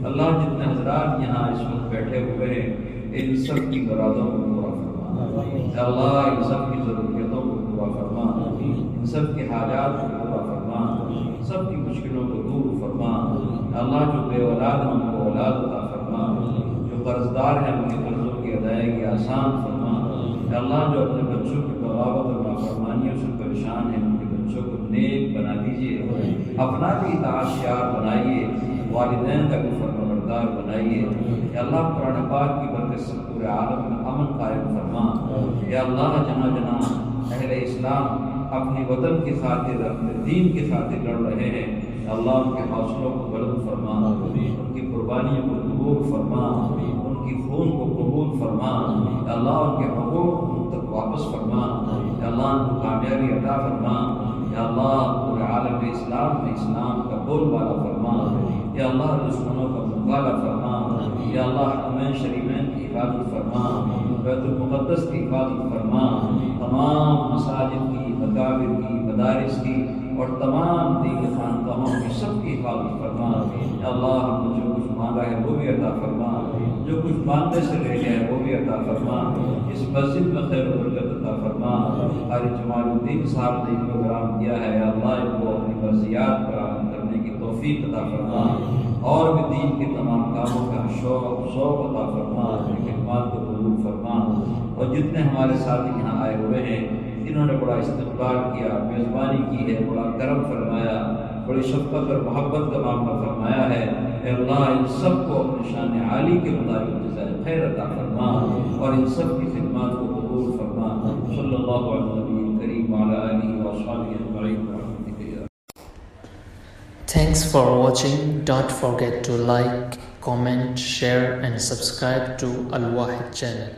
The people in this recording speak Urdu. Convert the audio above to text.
اللہ جتنے حضرات یہاں اس وقت بیٹھے ہوئے ہیں ان سب کی مرادوں کو پورا فرما، اللہ ان سب کی ضروریتوں کو پورا فرما، ان سب کے حاجات کو پورا فرما، سب کی مشکلوں کو دور فرما، اللہ جو بے اولاد ہیں ان کو اولاد عطا فرما، جو قرض دار ہیں ان کے قرضوں کی ادائیگی آسان فرما، اللہ جو اپنے بچوں کی بغاوت اور نافرمانیوں سے پریشان ہیں ان کے بچوں کو نیک بنا دیجیے، اپنا بھی اطاعت یار بنائیے، والدین کا بھی فرمانبردار بنائیے، یا اللہ قرآن پاک کی برکت سے پورے عالم میں امن قائم فرما، یا اللہ جہاں جہاں اہل اسلام اپنی وطن کی خاطر اپنے دین کی خاطر لڑ رہے ہیں، اللہ ان کے حوصلوں کو بلند فرما، ان کی قربانیوں کو قبول فرما، ان کی خون کو قبول فرما، یا اللہ ان کے حقوق ان تک واپس فرما، یا اللہ ان کو کامیابی عطا فرما، یا اللہ پورے عالم اسلام میں اسلام کا بول بالا فرما، یا اللہ دشمنوں کا مقابلہ فرما، یا اللہ حرمین شریفین کی حفاظت فرما، بیت المقدس کی حفاظت فرما، تمام مساجد کی، مقابر کی، مدارس کی اور تمام دین خانقاہوں کی سب کی حفاظت فرما، یا اللہ ہم نے جو کچھ مانگا ہے وہ بھی عطا فرما، جو کچھ مانگنے سے رہ گیا ہے وہ بھی عطا فرما، اس مسجد میں خیر و برکت عطا فرما، قاری جمال الدین صاحب نے ان پروگرام کیا ہے، یا اللہ ان کو اپنی مرضیات پر عمل کرنے کی توفیق عطا فرما، اور بھی دین کے تمام کاموں کا شوق عطا فرما، اپنی خدمات کو قبول فرما، اور جتنے ہمارے ساتھی یہاں آئے ہوئے ہیں انہوں نے بڑا استقبال کیا، میزبانی کی ہے، بڑا کرم فرمایا، بڑی شفقت اور محبت کا معاملہ فرمایا ہے، اے اللہ ان سب کو اپنے شان عالی کے مطابق جزائے خیر عطا فرما، اور ان سب کی خدمات کو قبول فرما، صلی اللہ علیہ نبی کریم وعلی آلہ وصحبہ اجمعین برحمتک یا Thanks for watching. Don't forget to like, comment, share and subscribe to Al Wahid channel.